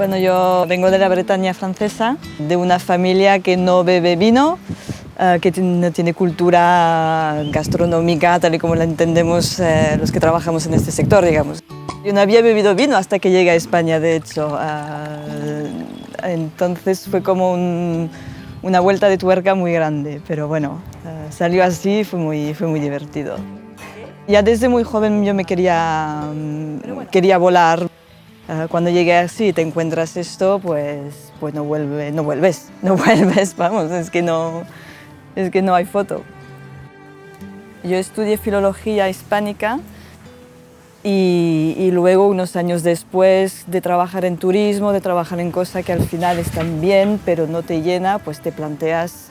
Bueno, yo vengo de la Bretaña francesa, de una familia que no bebe vino, que no tiene cultura gastronómica tal y como la entendemos los que trabajamos en este sector, digamos. Yo no había bebido vino hasta que llegué a España, de hecho. Entonces fue como una vuelta de tuerca muy grande, pero bueno, salió así y fue muy divertido. Ya desde muy joven yo me quería volar. Cuando llegué así y te encuentras esto, pues no vuelves, vamos, es que no hay foto. Yo estudié filología hispánica y luego, unos años después de trabajar en turismo, de trabajar en cosas que al final están bien, pero no te llena, pues te planteas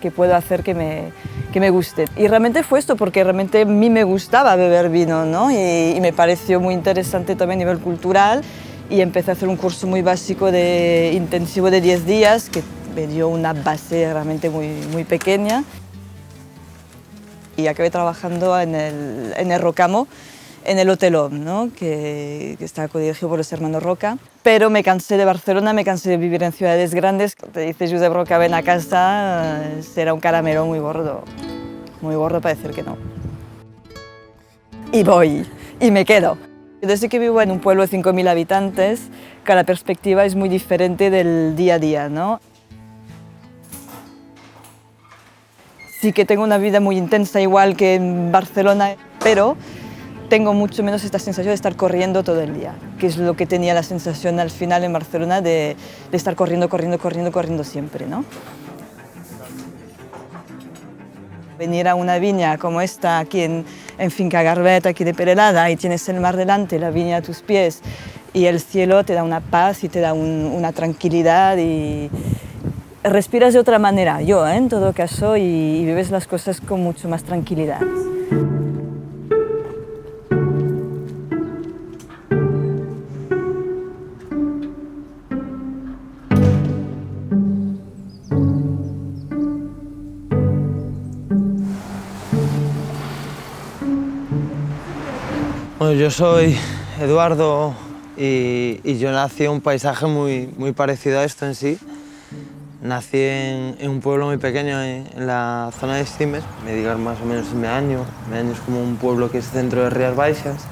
qué puedo hacer que me guste. Y realmente fue esto, porque realmente a mí me gustaba beber vino, ¿no? Y me pareció muy interesante también a nivel cultural, y empecé a hacer un curso muy básico intensivo de 10 días, que me dio una base realmente muy pequeña. Y acabé trabajando en el Rocamo, en el Hotelón, ¿no? que está codirigido por los hermanos Roca. Pero me cansé de Barcelona, me cansé de vivir en ciudades grandes. Te dice Josep Roca, ven a casa, será un caramelo muy gordo para decir que no. Y voy, y me quedo. Desde que vivo en un pueblo de 5.000 habitantes, que la perspectiva es muy diferente del día a día, ¿no? Sí que tengo una vida muy intensa, igual que en Barcelona, pero tengo mucho menos esta sensación de estar corriendo todo el día, que es lo que tenía la sensación al final en Barcelona de estar corriendo siempre, ¿no? Venir a una viña como esta, aquí en Finca Garbet, aquí de Perelada, y tienes el mar delante, la viña a tus pies, y el cielo te da una paz y te da una tranquilidad, y respiras de otra manera, yo, en todo caso, y vives las cosas con mucho más tranquilidad. Bueno, yo soy Eduardo y yo nací en un paisaje muy parecido a esto en sí. Nací en un pueblo muy pequeño en la zona de Stimes, me digan más o menos en Meaño. Meaño es como un pueblo que es centro de Rías Baixas,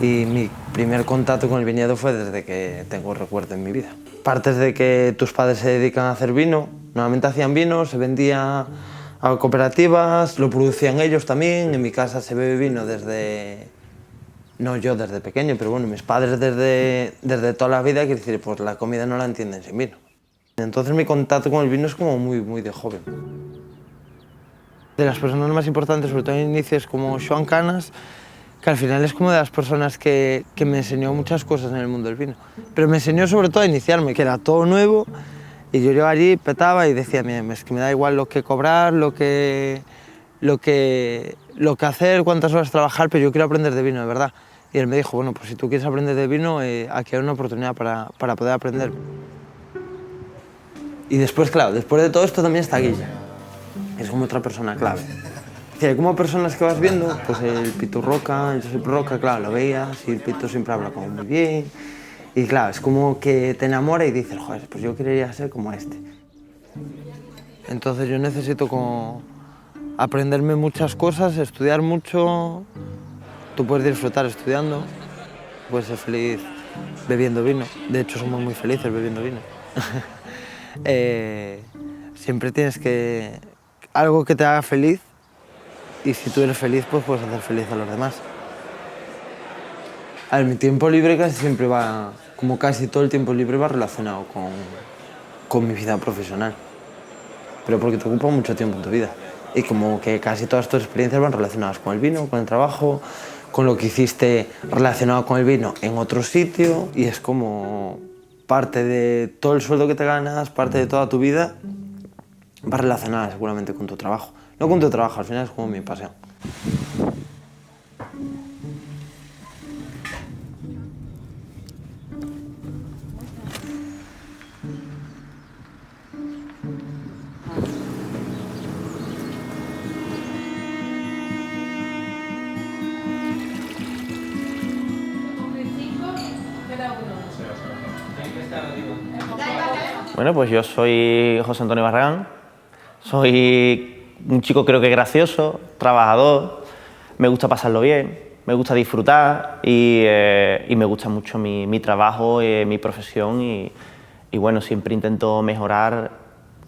y mi primer contacto con el viñedo fue desde que tengo recuerdo en mi vida. Partes de que tus padres se dedican a hacer vino, normalmente hacían vino, se vendía a cooperativas, lo producían ellos también. En mi casa se bebe vino no yo desde pequeño, pero bueno, mis padres desde toda la vida, quiero decir, pues la comida no la entienden sin vino. Entonces mi contacto con el vino es como muy de joven. De las personas más importantes, sobre todo en inicios, como Joan Canas, que al final es como de las personas que me enseñó muchas cosas en el mundo del vino. Pero me enseñó sobre todo a iniciarme, que era todo nuevo, y yo iba allí, petaba y decía, es que me da igual lo que cobrar, lo que hacer, cuántas horas trabajar, pero yo quiero aprender de vino, de verdad. Y él me dijo, bueno, pues si tú quieres aprender de vino, aquí hay una oportunidad para poder aprender. Y después, claro, después de todo esto también está Guilla, es como otra persona clave. Hay como personas que vas viendo, pues el Pitu Roca, el Josep Roca, claro, lo veías, y el Pitu siempre habla como muy bien. Y claro, es como que te enamora y dices, joder, pues yo quería ser como este. Entonces yo necesito como aprenderme muchas cosas, estudiar mucho. Tú puedes disfrutar estudiando, puedes ser feliz bebiendo vino. De hecho, somos muy felices bebiendo vino. Siempre tienes algo que te haga feliz, y si tú eres feliz, pues puedes hacer feliz a los demás. A ver, mi tiempo libre casi siempre va, como casi todo el tiempo libre, va relacionado con mi vida profesional. Pero porque te ocupa mucho tiempo en tu vida. Y como que casi todas tus experiencias van relacionadas con el vino, con el trabajo, con lo que hiciste relacionado con el vino en otro sitio, y es como parte de todo el sueldo que te ganas, parte de toda tu vida, va relacionada seguramente con tu trabajo. No con tu trabajo, al final es como mi pasión. Bueno, pues yo soy José Antonio Barragán, soy un chico creo que gracioso, trabajador, me gusta pasarlo bien, me gusta disfrutar y me gusta mucho mi trabajo, mi profesión y bueno, siempre intento mejorar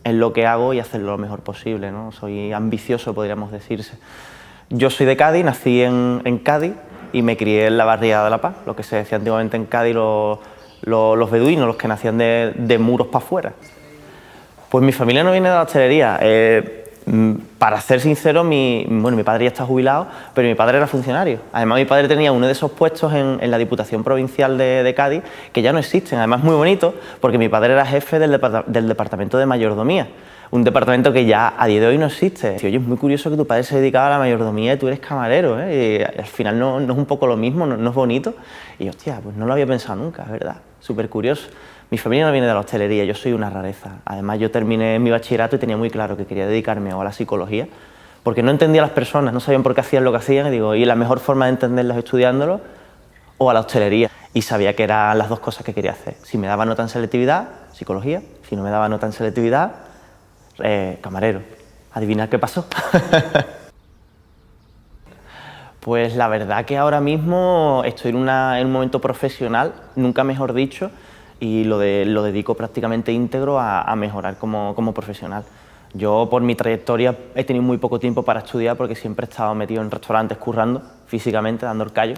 en lo que hago y hacerlo lo mejor posible, ¿no? Soy ambicioso, podríamos decirse. Yo soy de Cádiz, nací en Cádiz y me crié en la barriada de La Paz, lo que se decía antiguamente en Cádiz los beduinos, los que nacían de muros para afuera. Pues mi familia no viene de la hostelería. Para ser sincero, mi padre ya está jubilado, pero mi padre era funcionario. Además, mi padre tenía uno de esos puestos en la Diputación Provincial de Cádiz que ya no existen. Además, muy bonito, porque mi padre era jefe del Departamento de Mayordomía, un departamento que ya a día de hoy no existe. Y, oye, es muy curioso que tu padre se dedicaba a la mayordomía y tú eres camarero, ¿eh? Y al final no es un poco lo mismo, no es bonito. Y hostia, pues no lo había pensado nunca, es verdad, súper curioso. Mi familia no viene de la hostelería, yo soy una rareza. Además, yo terminé mi bachillerato y tenía muy claro que quería dedicarme o a la psicología, porque no entendía a las personas, no sabían por qué hacían lo que hacían, y digo, y la mejor forma de entenderlas es estudiándolo, o a la hostelería. Y sabía que eran las dos cosas que quería hacer. Si me daba nota en selectividad, psicología; si no me daba nota en selectividad, camarero. Adivinad qué pasó. Pues la verdad que ahora mismo estoy en un momento profesional, nunca mejor dicho, y lo dedico prácticamente íntegro a mejorar como profesional. Yo, por mi trayectoria, he tenido muy poco tiempo para estudiar porque siempre he estado metido en restaurantes currando, físicamente, dando el callo,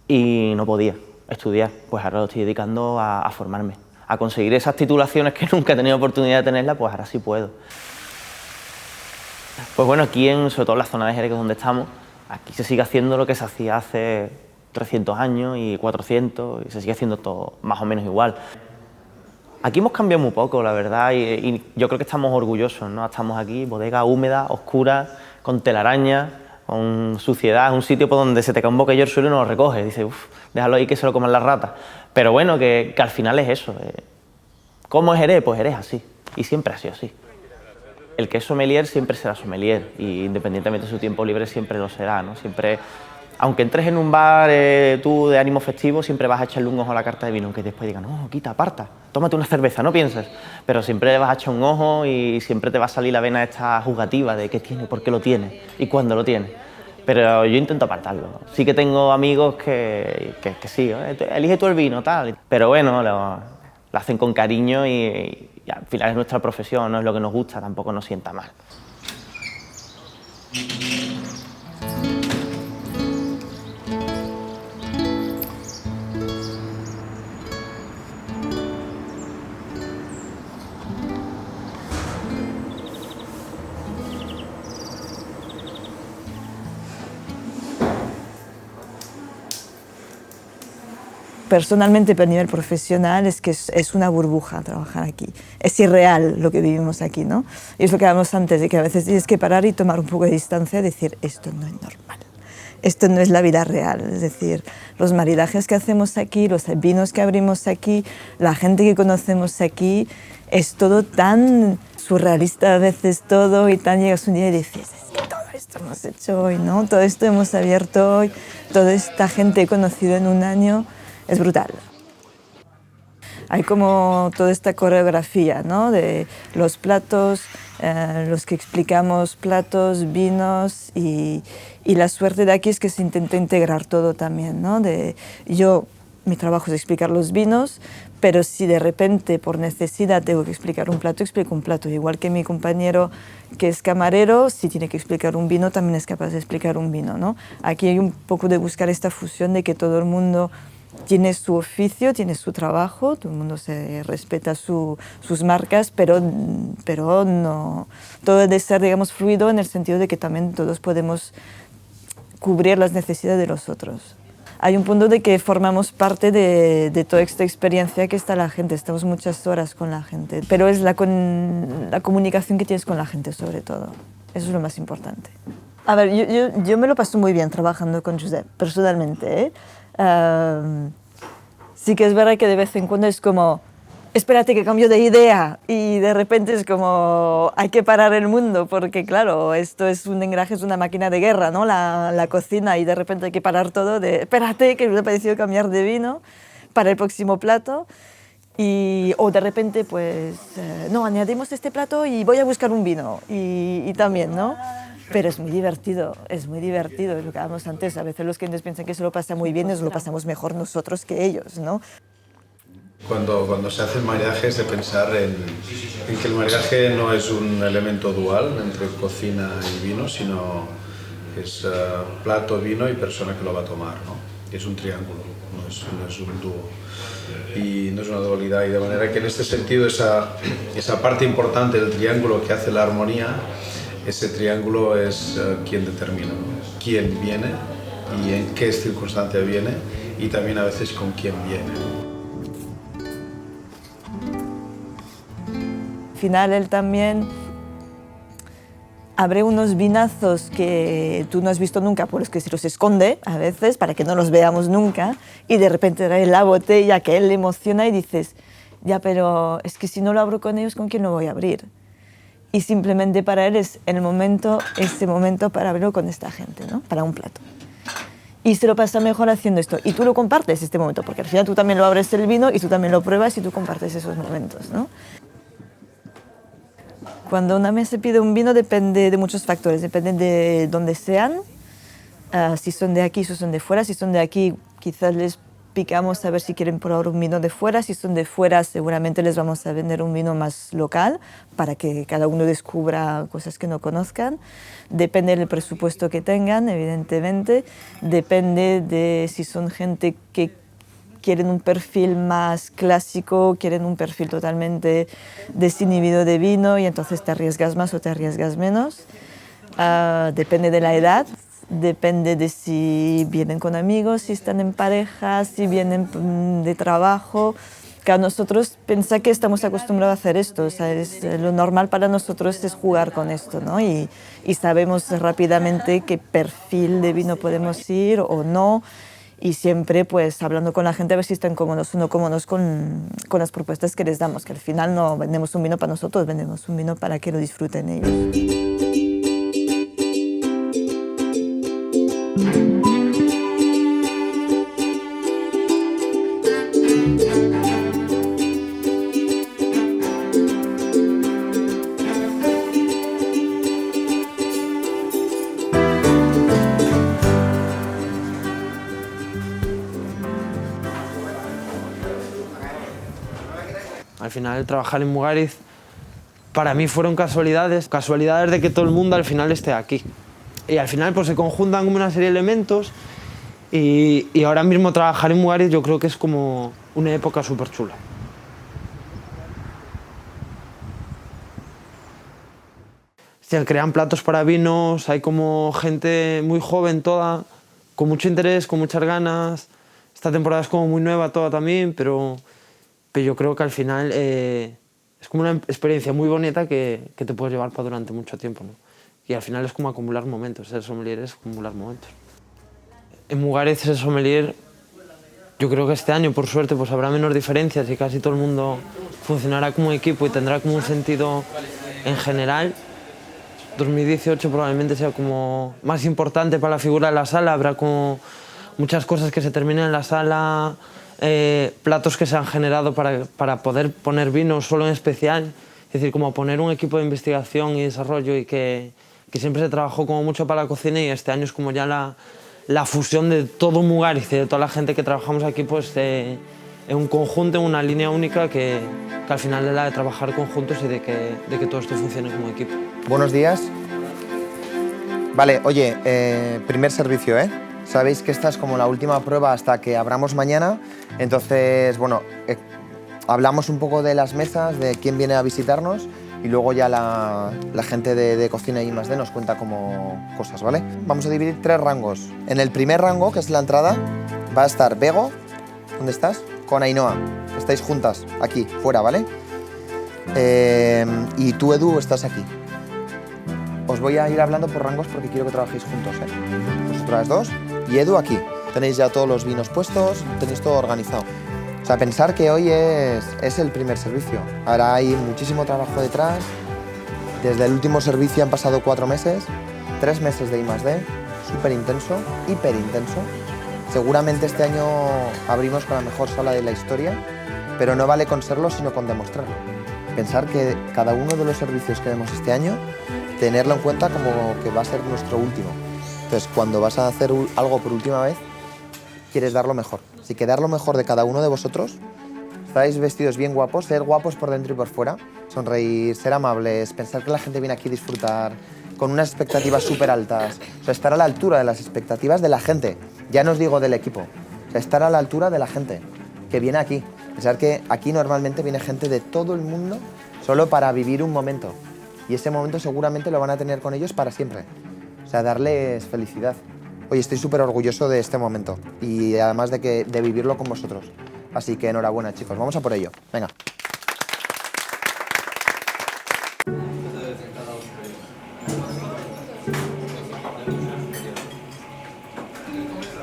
y no podía estudiar. Pues ahora lo estoy dedicando a formarme, a conseguir esas titulaciones que nunca he tenido oportunidad de tenerlas, pues ahora sí puedo. Pues bueno, aquí, sobre todo en la zona de Jerez, que es donde estamos, aquí se sigue haciendo lo que se hacía hace 300 años y 400, y se sigue haciendo todo más o menos igual. Aquí hemos cambiado muy poco, la verdad, y yo creo que estamos orgullosos, ¿no? Estamos aquí, bodega húmeda, oscura, con telaraña, con suciedad, es un sitio por donde se te cae un bocadillo al suelo y no lo recoges, dices, uff, déjalo ahí que se lo coman las ratas. Pero bueno, que al final es eso. ¿Cómo es Jerez? Pues Jerez así, y siempre ha sido así. El que es sommelier siempre será sommelier, y independientemente de su tiempo libre siempre lo será, ¿no? Siempre, aunque entres en un bar tú de ánimo festivo, siempre vas a echarle un ojo a la carta de vino, aunque después digan, no, quita, aparta, tómate una cerveza, no pienses. Pero siempre le vas a echar un ojo y siempre te va a salir la vena esta jugativa de qué tiene, por qué lo tiene y cuándo lo tiene. Pero yo intento apartarlo. Sí que tengo amigos que sí, elige tú el vino, tal. Pero bueno, lo hacen con cariño y al final es nuestra profesión, no es lo que nos gusta, tampoco nos sienta mal. Personalmente, pero a nivel profesional, es que es una burbuja trabajar aquí. Es irreal lo que vivimos aquí, ¿no? Y es lo que hablamos antes, de que a veces tienes que parar y tomar un poco de distancia y decir, esto no es normal, esto no es la vida real. Es decir, los maridajes que hacemos aquí, los vinos que abrimos aquí, la gente que conocemos aquí, es todo tan surrealista a veces todo, y tan llegas un día y dices, es que todo esto hemos hecho hoy, ¿no? Todo esto hemos abierto hoy, toda esta gente he conocido en un año. Es brutal. Hay como toda esta coreografía, ¿no? De los platos, los que explicamos platos, vinos, y la suerte de aquí es que se intenta integrar todo también, ¿no? Mi trabajo es explicar los vinos, pero si de repente por necesidad tengo que explicar un plato, explico un plato. Igual que mi compañero que es camarero, si tiene que explicar un vino, también es capaz de explicar un vino, ¿no? Aquí hay un poco de buscar esta fusión de que todo el mundo tiene su oficio, tiene su trabajo, todo el mundo se respeta sus marcas, pero no, todo debe ser, digamos, fluido en el sentido de que también todos podemos cubrir las necesidades de los otros. Hay un punto de que formamos parte de toda esta experiencia que está la gente, estamos muchas horas con la gente, pero es la comunicación que tienes con la gente sobre todo, eso es lo más importante. A ver, yo me lo paso muy bien trabajando con Josep, personalmente, ¿eh? Sí que es verdad que de vez en cuando es como, espérate que cambio de idea, y de repente es como, hay que parar el mundo, porque claro, esto es un engranaje, es una máquina de guerra, ¿no? La cocina, y de repente hay que parar todo, espérate que me ha parecido cambiar de vino para el próximo plato. O de repente, pues, no, añadimos este plato y voy a buscar un vino, y también, ¿no? Pero es muy divertido, es lo que hablábamos antes. A veces los clientes piensan que se lo pasa muy bien, nos lo pasamos mejor nosotros que ellos, ¿no? Cuando se hace el maridaje es de pensar en que el maridaje no es un elemento dual entre cocina y vino, sino es plato, vino y persona que lo va a tomar, ¿no? Es un triángulo, no es un dúo. Y no es una dualidad, y de manera que en este sentido esa parte importante del triángulo que hace la armonía, ese triángulo es quien determina, ¿no? Quién viene y en qué circunstancia viene, y también a veces con quién viene. Al final él también abre unos vinazos que tú no has visto nunca, por los que se los esconde a veces para que no los veamos nunca, y de repente trae la botella que a él le emociona y dices, ya, pero es que si no lo abro con ellos, ¿con quién lo voy a abrir? Y simplemente para él es ese momento para abrirlo con esta gente, ¿no? Para un plato. Y se lo pasa mejor haciendo esto. Y tú lo compartes este momento, porque al final tú también lo abres el vino y tú también lo pruebas y tú compartes esos momentos, ¿no? Cuando una mesa pide un vino depende de muchos factores, depende de dónde sean, si son de aquí, si son de fuera. Si son de aquí, quizás les picamos a ver si quieren probar un vino de fuera. Si son de fuera, seguramente les vamos a vender un vino más local para que cada uno descubra cosas que no conozcan. Depende del presupuesto que tengan, evidentemente. Depende de si son gente que quieren un perfil más clásico, quieren un perfil totalmente desinhibido de vino, y entonces te arriesgas más o te arriesgas menos. Depende de la edad, depende de si vienen con amigos, si están en pareja, si vienen de trabajo. Que a nosotros pensá que estamos acostumbrados a hacer esto, o sea, lo normal para nosotros es jugar con esto, ¿no? Y sabemos rápidamente qué perfil de vino podemos ir o no. Y siempre pues hablando con la gente a ver si están cómodos o no cómodos con las propuestas que les damos, que al final no vendemos un vino para nosotros, vendemos un vino para que lo disfruten ellos. Al final, trabajar en Mugaritz para mí fueron casualidades de que todo el mundo al final esté aquí. Y al final pues se conjuntan como una serie de elementos, y ahora mismo trabajar en Mugaritz yo creo que es como una época súper chula. Se crean platos para vinos, hay como gente muy joven toda, con mucho interés, con muchas ganas. Esta temporada es como muy nueva toda también, pero yo creo que al final es como una experiencia muy bonita que te puedes llevar para durante mucho tiempo, ¿no? Y al final es como acumular momentos, ser sommelier es acumular momentos. En Mugaritz ser sommelier, yo creo que este año, por suerte, pues habrá menos diferencias y casi todo el mundo funcionará como equipo y tendrá como un sentido en general. 2018 probablemente sea como más importante para la figura de la sala, habrá como muchas cosas que se terminen en la sala, platos que se han generado para poder poner vino solo en especial, es decir, como poner un equipo de investigación y desarrollo y que siempre se trabajó como mucho para la cocina, y este año es como ya la fusión de todo Mugaritz y de toda la gente que trabajamos aquí, pues en un conjunto, en una línea única que al final es la de trabajar conjuntos y de que todo esto funcione como equipo. Buenos días. Vale, oye, primer servicio, ¿eh? Sabéis que esta es como la última prueba hasta que abramos mañana, entonces, bueno, hablamos un poco de las mesas, de quién viene a visitarnos, y luego ya la gente de cocina y +D nos cuenta como cosas, ¿vale? Vamos a dividir 3 rangos. En el primer rango, que es la entrada, va a estar Bego, ¿dónde estás? Con Ainhoa, estáis juntas, aquí, fuera, ¿vale? Y tú, Edu, estás aquí. Os voy a ir hablando por rangos porque quiero que trabajéis juntos, ¿eh? Vosotras dos y Edu aquí. Tenéis ya todos los vinos puestos, tenéis todo organizado. O sea, pensar que hoy es el primer servicio. Ahora hay muchísimo trabajo detrás. Desde el último servicio han pasado 4 meses, 3 meses de I+D, súper intenso, hiper intenso. Seguramente este año abrimos con la mejor sala de la historia pero no vale con serlo, sino con demostrarlo. Pensar que cada uno de los servicios que vemos este año, tenerlo en cuenta como que va a ser nuestro último. Entonces, cuando vas a hacer algo por última vez, quieres dar lo mejor. Así que dar lo mejor de cada uno de vosotros. Estáis vestidos bien guapos, ser guapos por dentro y por fuera, sonreír, ser amables, pensar que la gente viene aquí a disfrutar, con unas expectativas súper altas. O sea, estar a la altura de las expectativas de la gente. Ya no os digo del equipo. O sea, estar a la altura de la gente que viene aquí. Pensar que aquí normalmente viene gente de todo el mundo solo para vivir un momento. Y ese momento seguramente lo van a tener con ellos para siempre. O sea, darles felicidad. Oye, estoy súper orgulloso de este momento y además de vivirlo con vosotros. Así que enhorabuena, chicos. Vamos a por ello. Venga.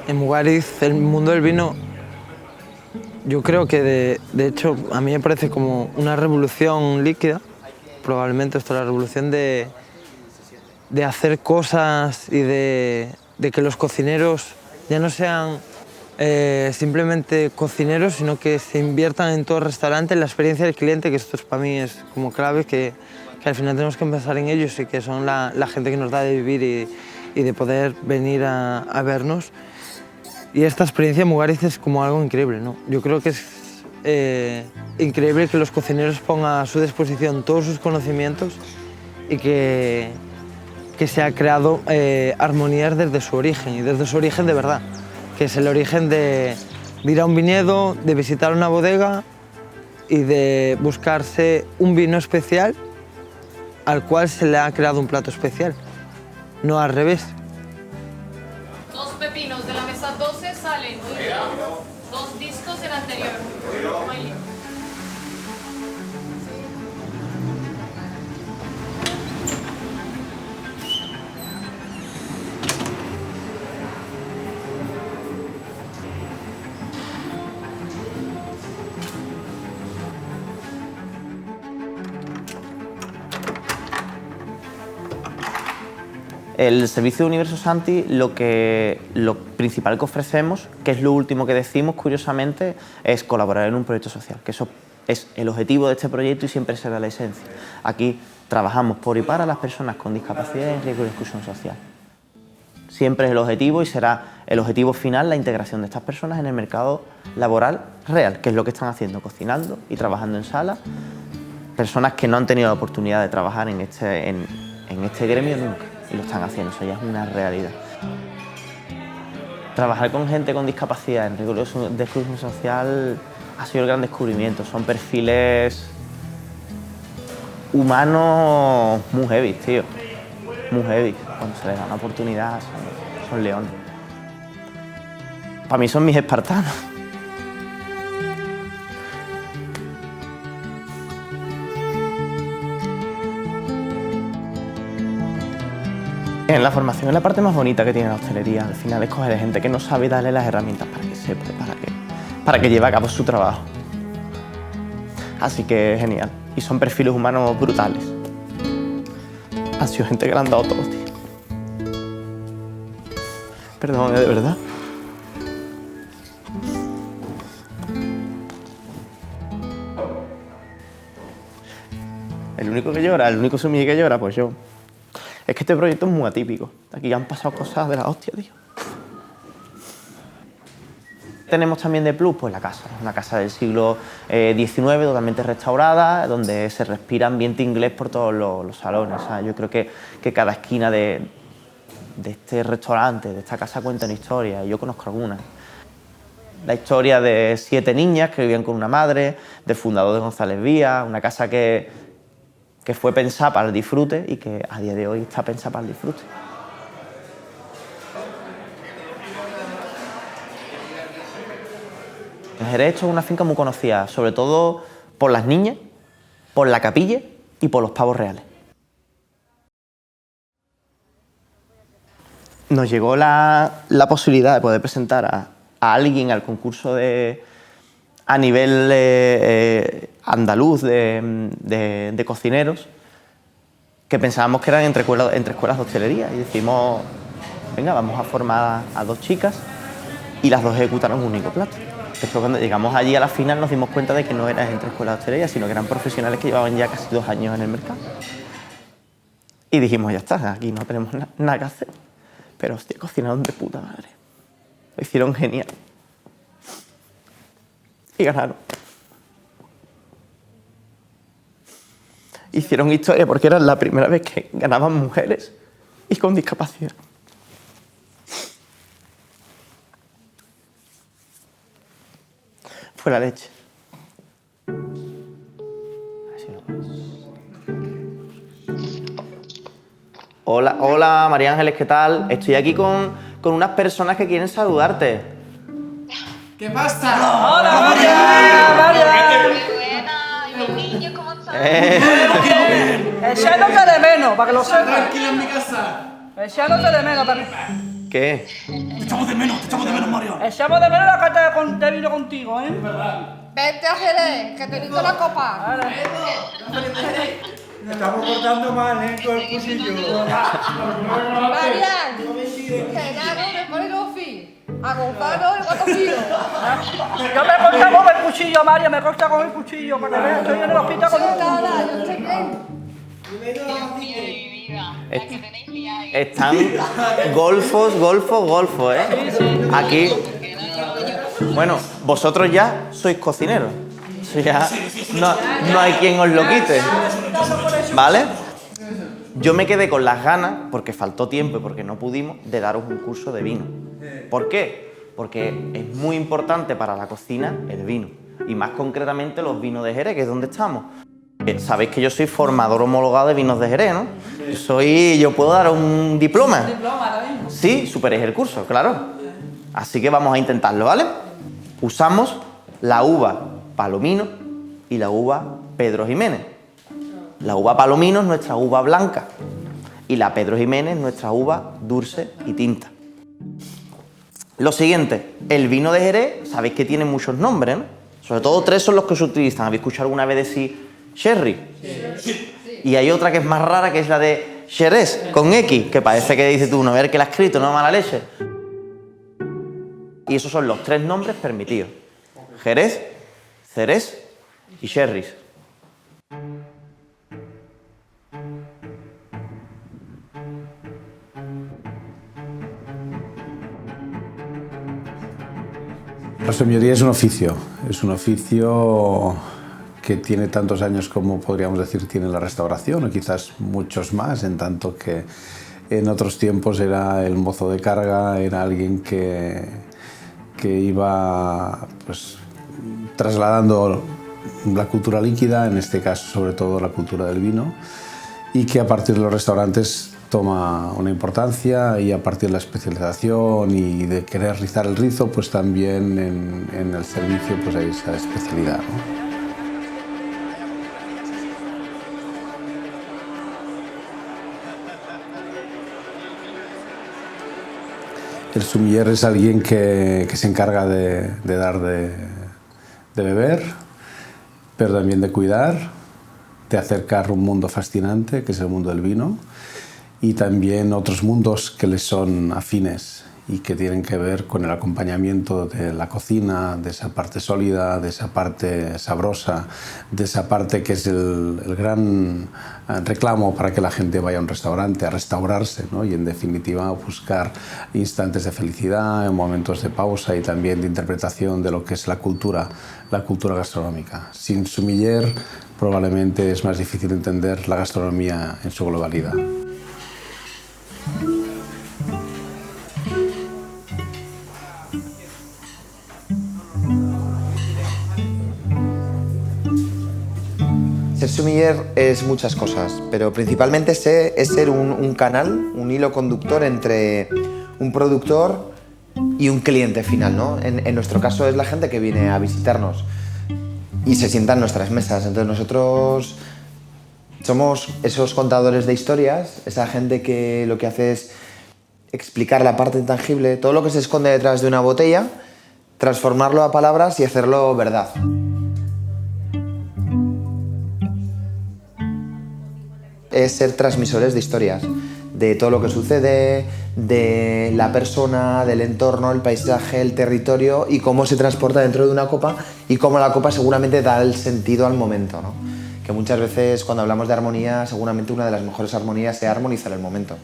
En Mugaritz, el mundo del vino, yo creo que de hecho a mí me parece como una revolución líquida. Probablemente esto es la revolución de hacer cosas y de que los cocineros ya no sean simplemente cocineros, sino que se inviertan en todo el restaurante, en la experiencia del cliente, que esto para mí es como clave, que al final tenemos que empezar en ellos y que son la gente que nos da de vivir y de poder venir a vernos. Y esta experiencia en Mugaritz es como algo increíble, ¿no? Yo creo que es increíble que los cocineros pongan a su disposición todos sus conocimientos y que se ha creado armonías desde su origen, y desde su origen de verdad, que es el origen de ir a un viñedo, de visitar una bodega y de buscarse un vino especial al cual se le ha creado un plato especial, no al revés. 2 pepinos de la mesa 12 salen. 2 discos del anterior. El servicio de Universo Santi, lo principal que ofrecemos, que es lo último que decimos, curiosamente, es colaborar en un proyecto social, que eso es el objetivo de este proyecto y siempre será la esencia. Aquí trabajamos por y para las personas con discapacidad en riesgo de exclusión social. Siempre es el objetivo y será el objetivo final la integración de estas personas en el mercado laboral real, que es lo que están haciendo, cocinando y trabajando en sala. Personas que no han tenido la oportunidad de trabajar en este gremio nunca. Y lo están haciendo, eso ya es una realidad. Trabajar con gente con discapacidad en riesgo de exclusión social ha sido el gran descubrimiento. Son perfiles humanos muy heavy, tío. Muy heavy. Cuando se les da una oportunidad, son leones. Para mí son mis espartanos. En la formación es la parte más bonita que tiene la hostelería. Al final es coger gente que no sabe darle las herramientas para que sepa, para que lleve a cabo su trabajo. Así que es genial. Y son perfiles humanos brutales. Han sido gente que le han dado todo, tío. Perdón, de verdad. El único que llora, el único sumille que llora, pues yo. Es que este proyecto es muy atípico. Aquí han pasado cosas de la hostia, tío. Tenemos también de plus pues la casa, una casa del siglo XIX, totalmente restaurada, donde se respira ambiente inglés por todos los salones. O sea, yo creo que cada esquina de este restaurante, de esta casa, cuenta una historia. Yo conozco algunas. La historia de 7 niñas que vivían con una madre, del fundador de González Vía, una casa que fue pensada para el disfrute y que a día de hoy está pensada para el disfrute. En Jerez esto es una finca muy conocida, sobre todo por las niñas, por la capilla y por los pavos reales. Nos llegó la posibilidad de poder presentar a alguien al concurso a nivel andaluz de cocineros, que pensábamos que eran entre escuelas de hostelería, y decimos, venga, vamos a formar a 2 chicas, y las 2 ejecutaron un único plato. Después cuando llegamos allí a la final nos dimos cuenta de que no eran entre escuelas de hostelería, sino que eran profesionales que llevaban ya casi 2 años en el mercado. Y dijimos, ya está, aquí no tenemos nada que hacer. Pero hostia, cocinaron de puta madre. Lo hicieron genial. Y ganaron. Hicieron historia porque era la primera vez que ganaban mujeres y con discapacidad. Fue la leche. Hola, hola María Ángeles, ¿qué tal? Estoy aquí con unas personas que quieren saludarte. ¿Qué pasa? ¡Hola, María! Muy buena. ¿Y mi niño cómo está? Echándote de menos, para que lo sepas. Tranquila en mi casa. Echándote de menos, para que... ¿Qué? Te echamos de menos, Mario. Echamos de menos la carta de vino contigo, ¿eh? Vente a Jerez, que te necesito la copa. Estamos cortando mal, con el cuchillo. Marian, Genaro me pone Lofi. A Gonzalo el gato fino. Yo me corta con el cuchillo, María, me corta con el cuchillo, para que veas, estoy en el hospital con un... Yo estoy bien. Están golfos, ¿eh? Aquí. Bueno, vosotros ya sois cocineros. Eso ya no hay quien os lo quite. ¿Vale? Yo me quedé con las ganas, porque faltó tiempo y porque no pudimos, de daros un curso de vino. ¿Por qué? Porque es muy importante para la cocina el vino. Y más concretamente los vinos de Jerez, que es donde estamos. Sabéis que yo soy formador homologado de vinos de Jerez, ¿no? Yo puedo dar un diploma. ¿Un diploma ahora mismo? Sí, superéis el curso, claro. Así que vamos a intentarlo, ¿vale? Usamos la uva Palomino y la uva Pedro Jiménez. La uva Palomino es nuestra uva blanca y la Pedro Jiménez nuestra uva dulce y tinta. Lo siguiente, el vino de Jerez, sabéis que tiene muchos nombres, ¿no? Sobre todo 3 son los que se utilizan. ¿Habéis escuchado alguna vez decir sherry? Sí. Y hay otra que es más rara, que es la de Jerez, con X, que parece que dice tú, no ver que la has escrito, no mala leche. Y esos son los 3 nombres permitidos. Jerez, Cerez y Sherrys. La sommellería es un oficio que tiene tantos años como podríamos decir tiene la restauración, o quizás muchos más, en tanto que en otros tiempos era el mozo de carga, era alguien que iba pues, trasladando la cultura líquida, en este caso sobre todo la cultura del vino, y que a partir de los restaurantes toma una importancia, y a partir de la especialización y de querer rizar el rizo, pues también en el servicio pues hay esa especialidad, ¿no? El sommelier es alguien que se encarga de dar de beber, pero también de cuidar, de acercar un mundo fascinante, que es el mundo del vino, y también otros mundos que les son afines y que tienen que ver con el acompañamiento de la cocina, de esa parte sólida, de esa parte sabrosa, de esa parte que es el gran reclamo para que la gente vaya a un restaurante a restaurarse, ¿no? Y en definitiva buscar instantes de felicidad, momentos de pausa y también de interpretación de lo que es la cultura gastronómica. Sin sommelier probablemente es más difícil entender la gastronomía en su globalidad. Ser sommelier es muchas cosas, pero principalmente es ser un canal, un hilo conductor entre un productor y un cliente final, ¿no? En nuestro caso es la gente que viene a visitarnos y se sienta en nuestras mesas. Entonces nosotros somos esos contadores de historias, esa gente que lo que hace es explicar la parte intangible, todo lo que se esconde detrás de una botella, transformarlo a palabras y hacerlo verdad. Es ser transmisores de historias, de todo lo que sucede, de la persona, del entorno, el paisaje, el territorio y cómo se transporta dentro de una copa y cómo la copa seguramente da el sentido al momento, ¿no? Que muchas veces cuando hablamos de armonía, seguramente una de las mejores armonías sea armonizar el momento.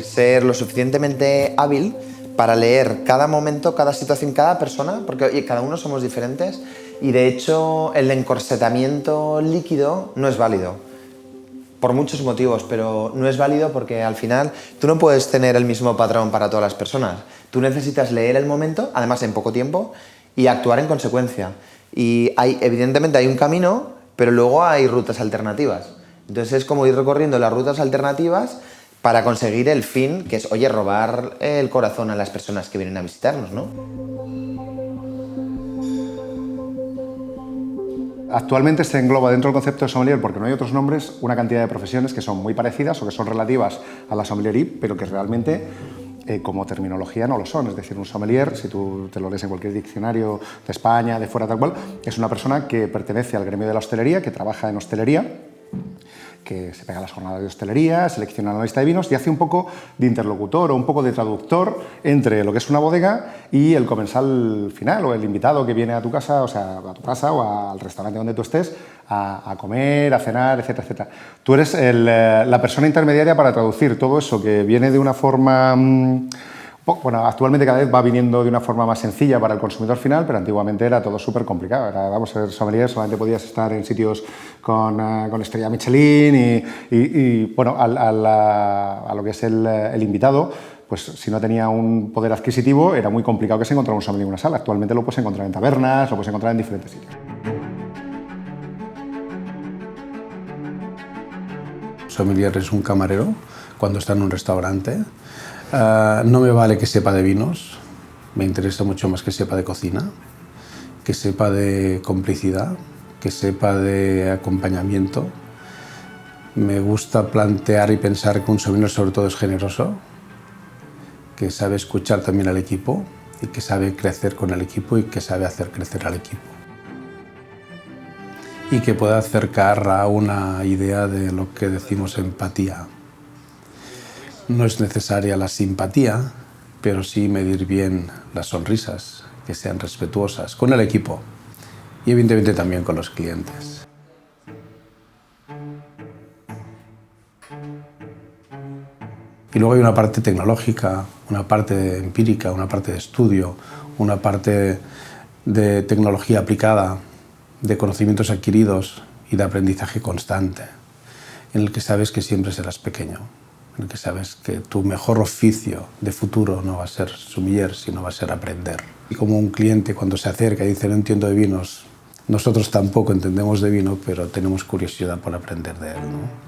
Ser lo suficientemente hábil para leer cada momento, cada situación, cada persona, porque oye, cada uno somos diferentes y de hecho el encorsetamiento líquido no es válido. Por muchos motivos, pero no es válido porque al final tú no puedes tener el mismo patrón para todas las personas. Tú necesitas leer el momento, además en poco tiempo, y actuar en consecuencia. Y evidentemente hay un camino, pero luego hay rutas alternativas. Entonces es como ir recorriendo las rutas alternativas para conseguir el fin, que es, oye, robar el corazón a las personas que vienen a visitarnos, ¿no? Actualmente se engloba dentro del concepto de sommelier, porque no hay otros nombres, una cantidad de profesiones que son muy parecidas o que son relativas a la sommelierie, pero que realmente como terminología no lo son. Es decir, un sommelier, si tú te lo lees en cualquier diccionario de España, de fuera, tal cual, es una persona que pertenece al gremio de la hostelería, que trabaja en hostelería, que se pega a las jornadas de hostelería, selecciona la lista de vinos y hace un poco de interlocutor o un poco de traductor entre lo que es una bodega y el comensal final o el invitado que viene a tu casa, o sea, a tu casa o al restaurante donde tú estés a comer, a cenar, etcétera, etcétera. Tú eres la persona intermediaria para traducir todo eso que viene de una forma... Bueno, actualmente cada vez va viniendo de una forma más sencilla para el consumidor final, pero antiguamente era todo súper complicado. Vamos a ser sommelier, solamente podías estar en sitios con estrella Michelin y bueno, a lo que es el invitado, pues si no tenía un poder adquisitivo era muy complicado que se encontrara un sommelier en una sala. Actualmente lo puedes encontrar en tabernas, lo puedes encontrar en diferentes sitios. Sommelier es un camarero cuando está en un restaurante. No me vale que sepa de vinos, me interesa mucho más que sepa de cocina, que sepa de complicidad, que sepa de acompañamiento. Me gusta plantear y pensar que un sommelier sobre todo es generoso, que sabe escuchar también al equipo y que sabe crecer con el equipo y que sabe hacer crecer al equipo. Y que pueda acercar a una idea de lo que decimos empatía. No es necesaria la simpatía, pero sí medir bien las sonrisas, que sean respetuosas con el equipo y evidentemente también con los clientes. Y luego hay una parte tecnológica, una parte empírica, una parte de estudio, una parte de tecnología aplicada, de conocimientos adquiridos y de aprendizaje constante, en el que sabes que siempre serás pequeño, en el que sabes que tu mejor oficio de futuro no va a ser sommelier, sino va a ser aprender. Y como un cliente cuando se acerca y dice no entiendo de vinos, nosotros tampoco entendemos de vino, pero tenemos curiosidad por aprender de él, ¿no?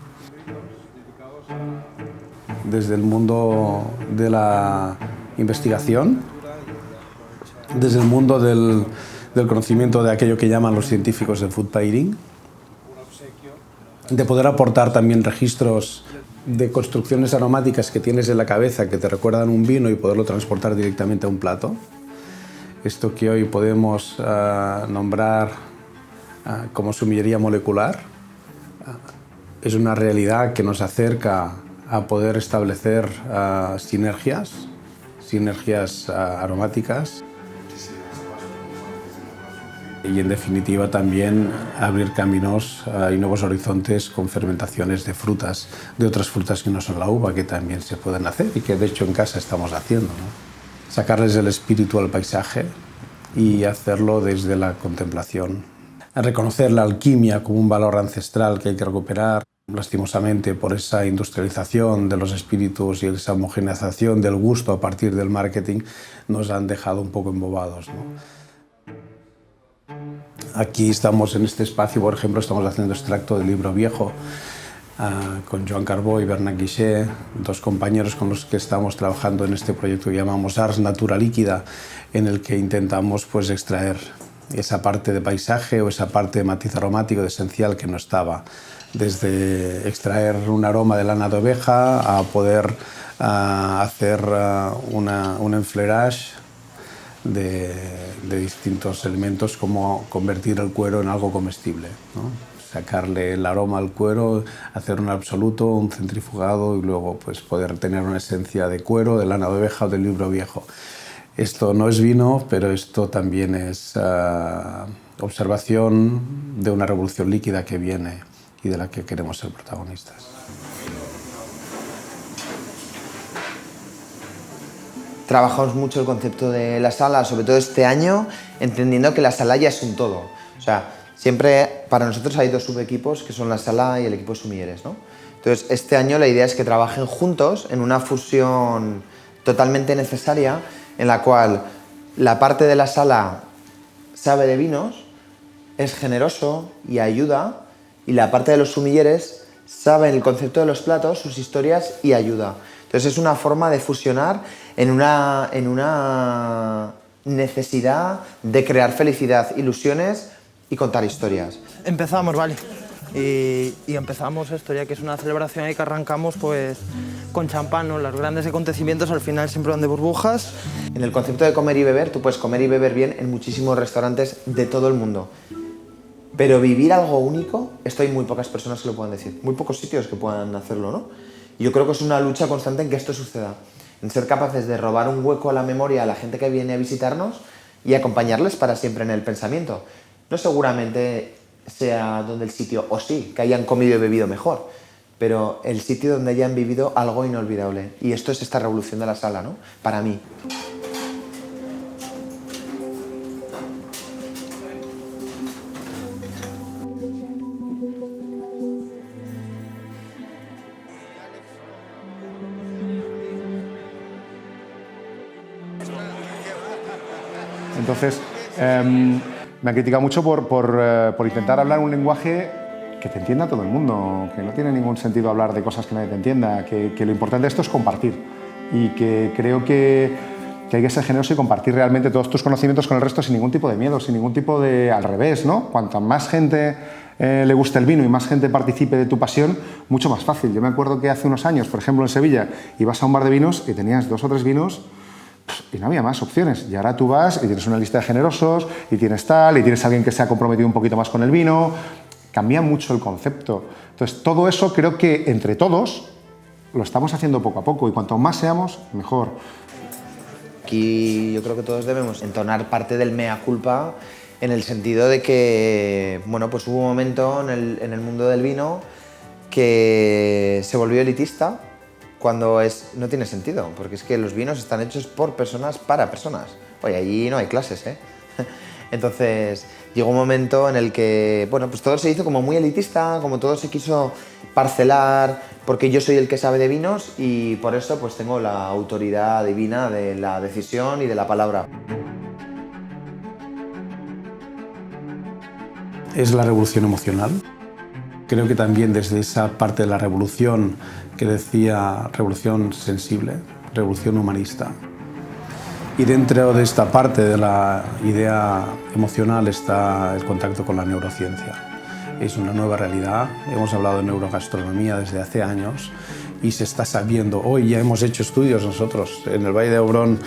Desde el mundo de la investigación, desde el mundo del conocimiento de aquello que llaman los científicos de food pairing, de poder aportar también registros de construcciones aromáticas que tienes en la cabeza que te recuerdan un vino y poderlo transportar directamente a un plato. Esto que hoy podemos nombrar como sommelería molecular es una realidad que nos acerca a poder establecer sinergias aromáticas y en definitiva también abrir caminos y nuevos horizontes con fermentaciones de frutas, de otras frutas que no son la uva, que también se pueden hacer y que de hecho en casa estamos haciendo, ¿no? Sacarles el espíritu al paisaje y hacerlo desde la contemplación. Reconocer la alquimia como un valor ancestral que hay que recuperar. Lastimosamente, por esa industrialización de los espíritus y esa homogeneización del gusto a partir del marketing, nos han dejado un poco embobados, ¿no? Aquí estamos en este espacio, por ejemplo, estamos haciendo extracto del libro viejo con Joan Carbó y Bernat Guixer, dos compañeros con los que estamos trabajando en este proyecto que llamamos Ars Natura Líquida, en el que intentamos pues, extraer esa parte de paisaje o esa parte de matiz aromático de esencial que no estaba. Desde extraer un aroma de lana de oveja a poder hacer un enfleurage de distintos elementos como convertir el cuero en algo comestible, ¿no? sacarle el aroma al cuero, hacer un absoluto, un centrifugado y luego pues, poder tener una esencia de cuero, de lana de oveja o del libro viejo. Esto no es vino, pero esto también es observación de una revolución líquida que viene y de la que queremos ser protagonistas. Trabajamos mucho el concepto de la sala, sobre todo este año, entendiendo que la sala ya es un todo. O sea, siempre para nosotros hay dos subequipos, que son la sala y el equipo de sumilleres, ¿no? Entonces, este año la idea es que trabajen juntos en una fusión totalmente necesaria, en la cual la parte de la sala sabe de vinos, es generoso y ayuda, y la parte de los sumilleres sabe el concepto de los platos, sus historias y ayuda. Entonces es una forma de fusionar en una necesidad de crear felicidad, ilusiones y contar historias. Empezamos, vale. Y empezamos esto, ya que es una celebración y que arrancamos pues con champán, ¿no? Los grandes acontecimientos al final siempre van de burbujas. En el concepto de comer y beber, tú puedes comer y beber bien en muchísimos restaurantes de todo el mundo. Pero vivir algo único, esto hay muy pocas personas que lo puedan decir, muy pocos sitios que puedan hacerlo, ¿no? Y yo creo que es una lucha constante en que esto suceda, en ser capaces de robar un hueco a la memoria a la gente que viene a visitarnos y acompañarles para siempre en el pensamiento. No seguramente sea donde el sitio, o sí, que hayan comido y bebido mejor, pero el sitio donde hayan vivido algo inolvidable. Y esto es esta revolución de la sala, ¿no? Para mí. Entonces, me han criticado mucho por intentar hablar un lenguaje que te entienda todo el mundo, que no tiene ningún sentido hablar de cosas que nadie te entienda, que lo importante de esto es compartir y que creo que hay que ser generoso y compartir realmente todos tus conocimientos con el resto sin ningún tipo de miedo, sin ningún tipo de... al revés, ¿no? Cuanta más gente le guste el vino y más gente participe de tu pasión, mucho más fácil. Yo me acuerdo que hace unos años, por ejemplo en Sevilla, ibas a un bar de vinos y tenías 2 o 3 vinos y no había más opciones. Y ahora tú vas y tienes una lista de generosos y tienes tal, y tienes a alguien que se ha comprometido un poquito más con el vino. Cambia mucho el concepto. Entonces, todo eso creo que entre todos lo estamos haciendo poco a poco y cuanto más seamos, mejor. Aquí yo creo que todos debemos entonar parte del mea culpa en el sentido de que, bueno, pues hubo un momento en el mundo del vino que se volvió elitista cuando no tiene sentido, porque es que los vinos están hechos por personas para personas. Oye, allí no hay clases, ¿eh? Entonces llegó un momento en el que, bueno, pues todo se hizo como muy elitista, como todo se quiso parcelar, porque yo soy el que sabe de vinos y por eso pues tengo la autoridad divina de la decisión y de la palabra. Es la revolución emocional. Creo que también desde esa parte de la revolución que decía revolución sensible, revolución humanista. Y dentro de esta parte de la idea emocional está el contacto con la neurociencia. Es una nueva realidad. Hemos hablado de neurogastronomía desde hace años y se está sabiendo. Hoy ya hemos hecho estudios nosotros en el Valle de Hebrón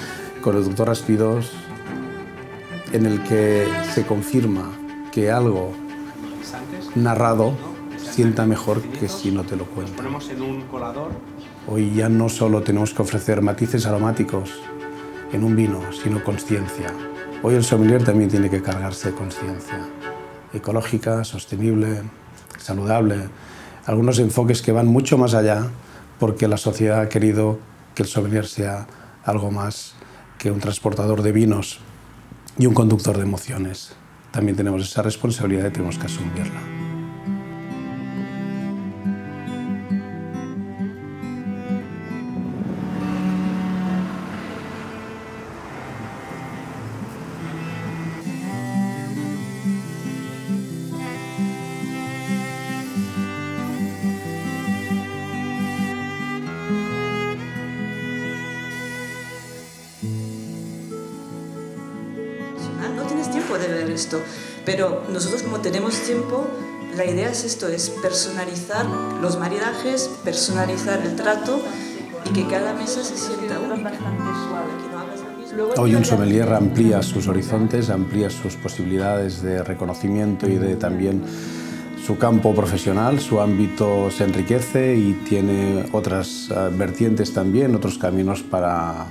con el doctor Aspidos en el que se confirma que algo narrado sienta mejor que si no te lo cuentan. Ponemos en un colador. Hoy ya no solo tenemos que ofrecer matices aromáticos en un vino, sino consciencia. Hoy el sommelier también tiene que cargarse de consciencia ecológica, sostenible, saludable. Algunos enfoques que van mucho más allá porque la sociedad ha querido que el sommelier sea algo más que un transportador de vinos y un conductor de emociones. También tenemos esa responsabilidad y tenemos que asumirla. No tienes tiempo de ver esto, pero nosotros como tenemos tiempo, la idea es esto, es personalizar los maridajes, personalizar el trato y que cada mesa se sienta única. Hoy un sommelier amplía sus horizontes, amplía sus posibilidades de reconocimiento y de también su campo profesional, su ámbito se enriquece y tiene otras vertientes también, otros caminos para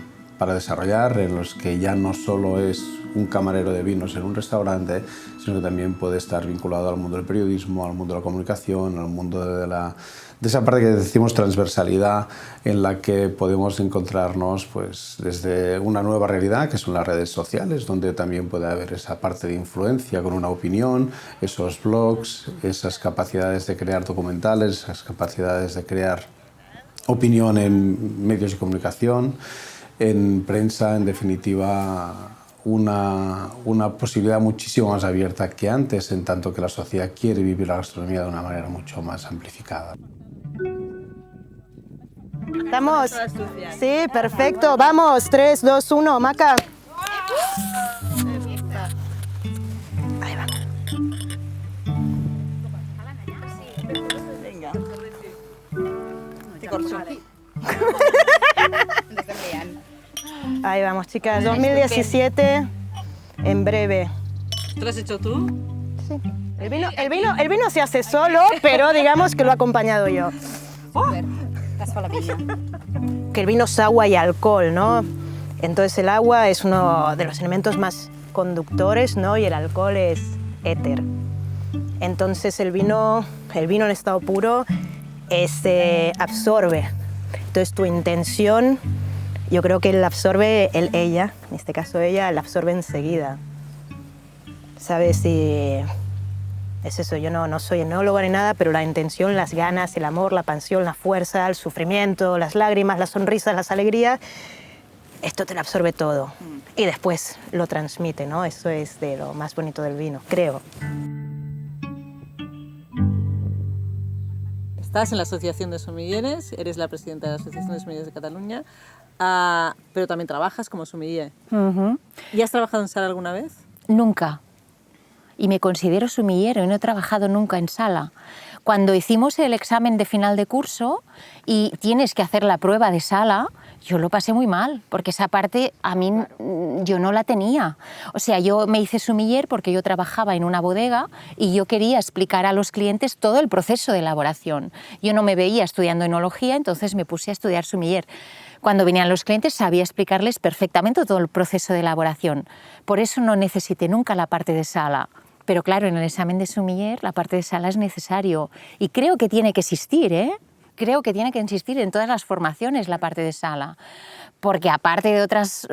desarrollar, en los que ya no solo es un camarero de vinos en un restaurante, sino que también puede estar vinculado al mundo del periodismo, al mundo de la comunicación, al mundo de esa parte que decimos transversalidad, en la que podemos encontrarnos pues, desde una nueva realidad, que son las redes sociales, donde también puede haber esa parte de influencia con una opinión, esos blogs, esas capacidades de crear documentales, esas capacidades de crear opinión en medios de comunicación, en prensa, en definitiva, una posibilidad muchísimo más abierta que antes, en tanto que la sociedad quiere vivir la gastronomía de una manera mucho más amplificada. ¿Estamos? Sí, perfecto. Vamos, 3, 2, 1, Maca. Ahí va. Venga. Ahí vamos, chicas. 2017, en breve. ¿Lo has hecho tú? Sí. El vino se hace solo, pero digamos que lo he acompañado yo. Que el vino es agua y alcohol, ¿no? Entonces el agua es uno de los elementos más conductores, ¿no? Y el alcohol es éter. Entonces el vino en estado puro absorbe. Entonces tu intención, yo creo que él absorbe, ella, en este caso ella, la absorbe enseguida. ¿Sabes? Y es eso, yo no soy enóloga ni nada, pero la intención, las ganas, el amor, la pasión, la fuerza, el sufrimiento, las lágrimas, las sonrisas, las alegrías, esto te lo absorbe todo. Y después lo transmite, ¿no? Eso es de lo más bonito del vino, creo. Estás en la Asociación de Sommeliers, eres la presidenta de la Asociación de Sommeliers de Cataluña, pero también trabajas como sommelier. ¿Y has trabajado en sala alguna vez? Nunca. Y me considero sommelier y no he trabajado nunca en sala. Cuando hicimos el examen de final de curso y tienes que hacer la prueba de sala, yo lo pasé muy mal, porque esa parte a mí yo no la tenía. O sea, yo me hice sommelier porque yo trabajaba en una bodega y yo quería explicar a los clientes todo el proceso de elaboración. Yo no me veía estudiando enología, entonces me puse a estudiar sommelier. Cuando venían los clientes sabía explicarles perfectamente todo el proceso de elaboración. Por eso no necesité nunca la parte de sala. Pero claro, en el examen de sommelier la parte de sala es necesario y creo que tiene que existir, ¿eh? Creo que tiene que existir en todas las formaciones la parte de sala, porque aparte de otras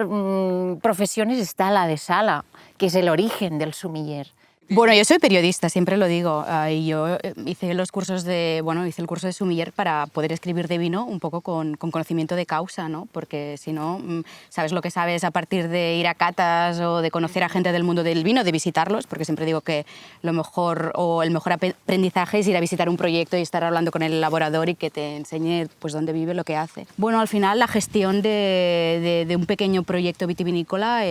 profesiones está la de sala, que es el origen del sommelier. Bueno, yo soy periodista, siempre lo digo, y yo hice el curso de sommelier para poder escribir de vino un poco con conocimiento de causa, ¿no? Porque si no, sabes lo que sabes a partir de ir a catas o de conocer a gente del mundo del vino, de visitarlos, porque siempre digo que lo mejor o el mejor aprendizaje es ir a visitar un proyecto y estar hablando con el elaborador y que te enseñe pues dónde vive, lo que hace. Bueno, al final la gestión de un pequeño proyecto vitivinícola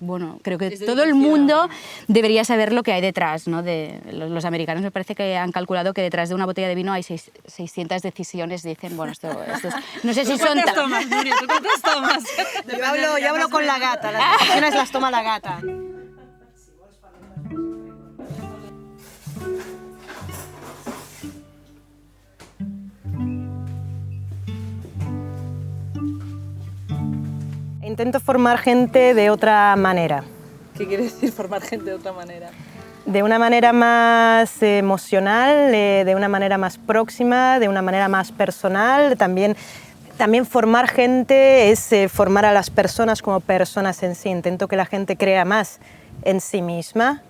bueno, creo que todo el mundo debería saber lo que hay detrás, ¿no? Los americanos me parece que han calculado que detrás de una botella de vino hay 600 decisiones, dicen, bueno, esto es, no sé si son... ¿Tú tomas, Nuria? ¿Tú cuántas tomas? Yo hablo con la gata, las decisiones las toma la gata. Intento formar gente de otra manera. ¿Qué quiere decir formar gente de otra manera? De una manera más emocional, de una manera más próxima, de una manera más personal. También formar gente es formar a las personas como personas en sí. Intento que la gente crea más en sí misma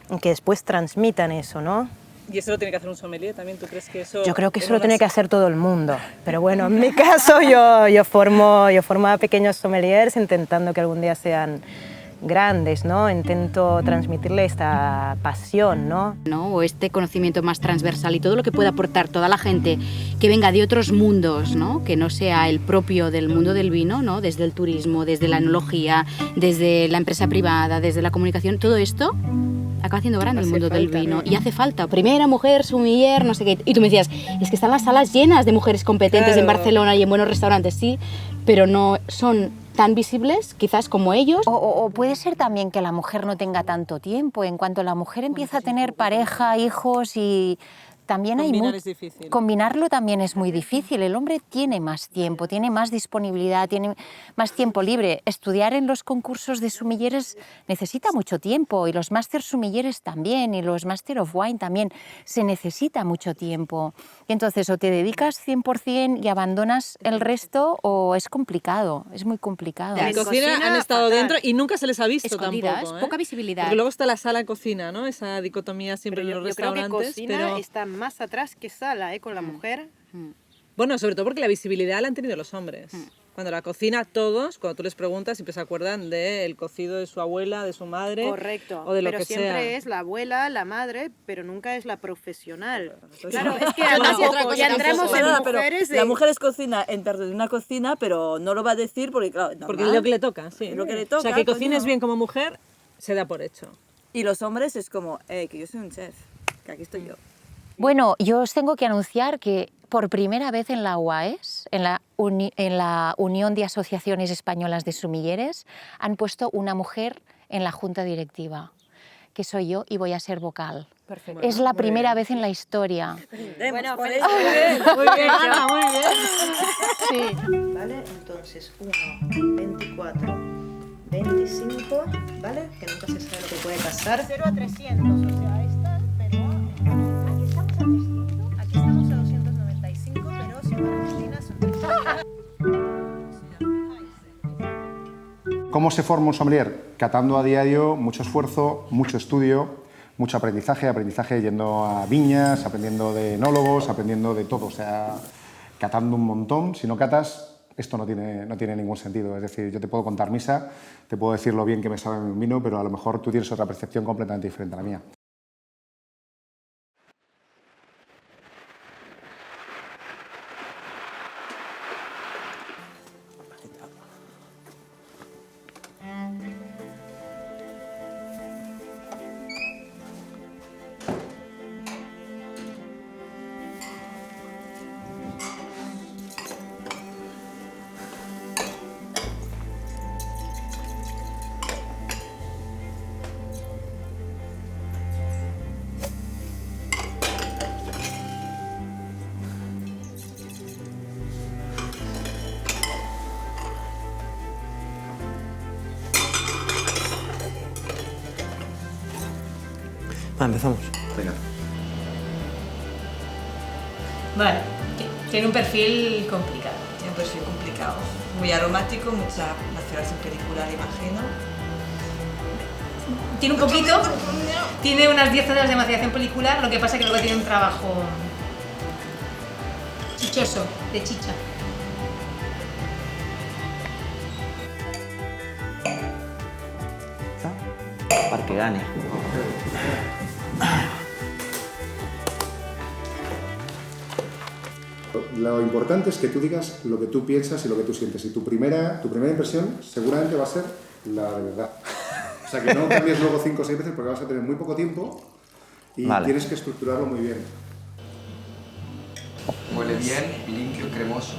y que después transmitan eso, ¿no? ¿Y eso lo tiene que hacer un sommelier también? ¿Tú crees que eso...? Yo creo que eso lo tiene que hacer todo el mundo. Pero bueno, en mi caso yo formo a pequeños sommeliers intentando que algún día sean grandes, ¿no? Intento transmitirle esta pasión, ¿no? O este conocimiento más transversal y todo lo que pueda aportar toda la gente que venga de otros mundos, ¿no? Que no sea el propio del mundo del vino, ¿no? Desde el turismo, desde la enología, desde la empresa privada, desde la comunicación, todo esto acaba haciendo grande el mundo del vino. Y hace falta. Primera mujer, sommelier, no sé qué. Y tú me decías, es que están las salas llenas de mujeres competentes en Barcelona y en buenos restaurantes, sí, pero no son tan visibles, quizás como ellos. O puede ser también que la mujer no tenga tanto tiempo. En cuanto la mujer empieza a tener pareja, hijos y... También combinarlo también es muy difícil. El hombre tiene más tiempo, tiene más disponibilidad, tiene más tiempo libre. Estudiar en los concursos de sumilleres necesita mucho tiempo, y los máster sumilleres también, y los Master of Wine también. Se necesita mucho tiempo. Y entonces o te dedicas 100% y abandonas el resto, o es complicado, es muy complicado. En cocina han estado dentro y nunca se les ha visto escondidas, tampoco. Poca visibilidad. Porque luego está la sala-cocina, ¿no? Esa dicotomía siempre en los restaurantes. Yo creo que cocina está más atrás que sala, con la mujer. Bueno, sobre todo porque la visibilidad la han tenido los hombres. Cuando la cocina, todos, cuando tú les preguntas, siempre se acuerdan del cocido de su abuela, de su madre. Correcto. O de lo pero que siempre sea. es la abuela, la madre, pero nunca es la profesional. Claro, es que además ya entramos en mujeres. La mujer es cocina en una cocina, pero no lo va a decir porque, claro, porque es lo que le toca, sí. Lo que le toca, o sea, que cocines bien como mujer, se da por hecho. Y los hombres es como, que yo soy un chef, que aquí estoy yo. Bueno, yo os tengo que anunciar que por primera vez en la UAES, en la Unión de Asociaciones Españolas de Sumilleres, han puesto una mujer en la junta directiva, que soy yo, y voy a ser vocal. Perfecto. Es la primera vez en la historia. Bueno, muy bien, Ana, muy bien. Sí. Vale, entonces 1, 24, 25, ¿vale? Que nunca se sabe lo que puede pasar. 0 a 300, o sea, esta, pero aquí estamos a 300. Aquí estamos a 295, pero si para Argentina son 300. ¿Cómo se forma un sommelier? Catando a diario, mucho esfuerzo, mucho estudio, mucho aprendizaje yendo a viñas, aprendiendo de enólogos, aprendiendo de todo, o sea, catando un montón. Si no catas, esto no tiene ningún sentido. Es decir, yo te puedo contar misa, te puedo decir lo bien que me sabe un vino, pero a lo mejor tú tienes otra percepción completamente diferente a la mía. Empezamos. Venga. Vale, tiene un perfil complicado. Tiene un perfil complicado. Muy aromático, mucha maceración pelicular, imagino. Tiene un poquito, tiene unas 10 horas de maceración pelicular, lo que pasa es que luego tiene un trabajo chichoso, de chicha. Para que gane. Lo importante es que tú digas lo que tú piensas y lo que tú sientes. Y tu primera impresión seguramente va a ser la de verdad. O sea, que no cambies luego 5 o 6 veces porque vas a tener muy poco tiempo y tienes que estructurarlo muy bien. Huele bien, limpio, cremoso.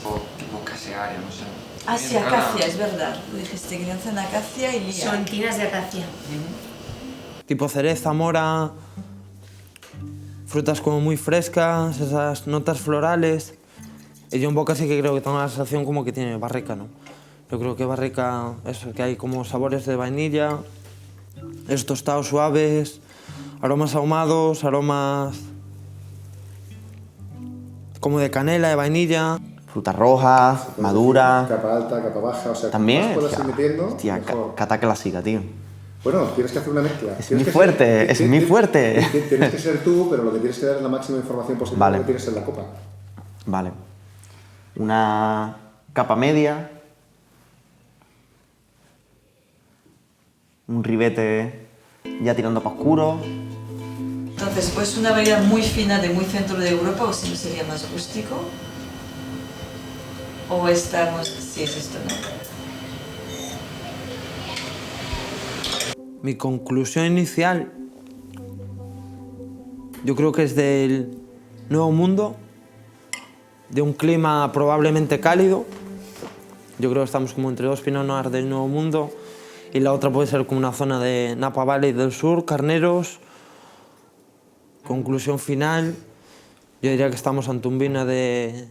O tipo casearia, no sé. Ah, sí, acacia, es verdad. Lo dijiste, crianza en acacia y lía. Son tinas de acacia. Tipo cereza, mora, frutas como muy frescas, esas notas florales. Y yo un poco así que creo que tengo la sensación como que tiene barrica, ¿no? Yo creo que barrica, eso, que hay como sabores de vainilla, esos tostados suaves, aromas ahumados, aromas como de canela, de vainilla. Frutas rojas, maduras. Capa alta, capa baja, o sea, también. más puedas ir metiendo, Hostia, mejor. cata clásica, tío. Bueno, tienes que hacer una mezcla. Es muy fuerte, es muy fuerte. Tienes que ser tú, pero lo que tienes que dar es la máxima información posible Vale. que tienes en la copa. Vale. Una capa media. Un ribete ya tirando para oscuro. Entonces, pues una variedad muy fina de muy centro de Europa, o si no sería más rústico. O estamos... Sí, es esto, ¿no? Mi conclusión inicial, yo creo que es del Nuevo Mundo, de un clima probablemente cálido, Yo creo que estamos como entre dos Pinot Noir del Nuevo Mundo y la otra puede ser como una zona de Napa Valley del Sur, Carneros. Conclusión final, yo diría que estamos ante un vino de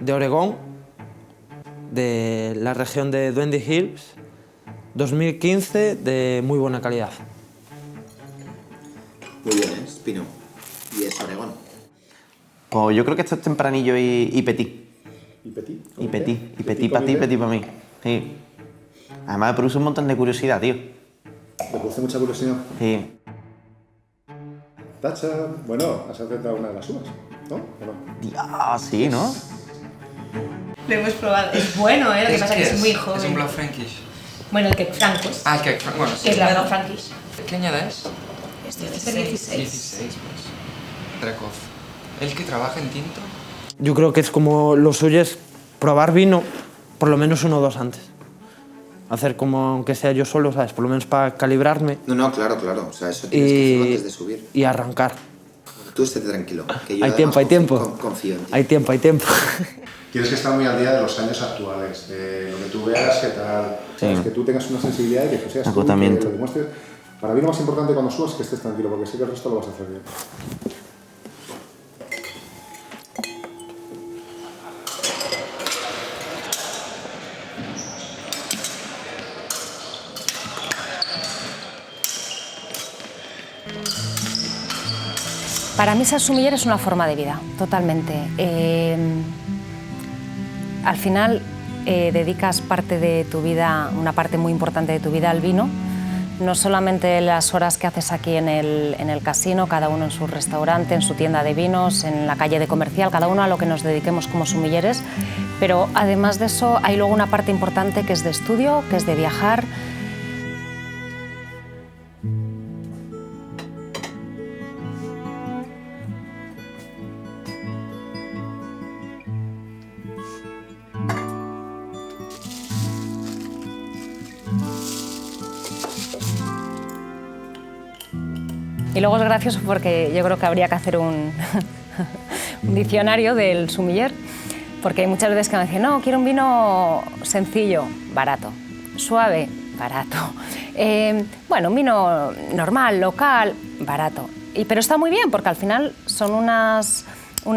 Oregón, de la región de Dundee Hills, 2015, de muy buena calidad. Muy bien, es Pinot. Y es Oregón. Pues yo creo que esto es tempranillo y petit. ¿Y petit? Y petit. Y petit para ti, petit para mí. Sí. Además me produce un montón de curiosidad, tío. ¿Te produce mucha curiosidad? Sí. Tacha, bueno, has acertado una de las uvas, ¿no? ¿O no? Ah, sí, ¿no? Lo hemos probado. Es bueno, ¿eh? Lo que pasa es que es muy joven. Es un Black Frankish. Bueno, el que Francos. Ah, el que bueno, sí. Que es la Black Frankish. ¿Qué añada es? Este es 16. 16, pues. Precoz. ¿El que trabaja en tinto? Yo creo que es como lo suyo es probar vino por lo menos 1 o 2 antes. Hacer como, aunque sea yo solo, ¿sabes? Por lo menos para calibrarme. No, claro. O sea, eso tienes que hacerlo antes de subir. Y arrancar. Tú estate tranquilo. Que yo Hay tiempo. Confío en ti. Hay tiempo. Tienes que estar muy al día de los años actuales, de lo que tú veas, qué tal. Sí. Es que tú tengas una sensibilidad y que tú seas tú, que lo demuestres. Para mí lo más importante cuando subas es que estés tranquilo, porque sé que el resto lo vas a hacer bien. Para mí ser sumiller es una forma de vida, totalmente. Al final dedicas parte de tu vida, una parte muy importante de tu vida al vino, no solamente las horas que haces aquí en el casino, cada uno en su restaurante, en su tienda de vinos, en la calle de comercial, cada uno a lo que nos dediquemos como sumilleres, pero además de eso hay luego una parte importante que es de estudio, que es de viajar. Y luego es gracioso porque yo creo que habría que hacer un diccionario del sumiller, porque hay muchas veces que me dicen, no, quiero un vino sencillo, barato, suave, barato, bueno, un vino normal, local, barato. Pero está muy bien porque al final son una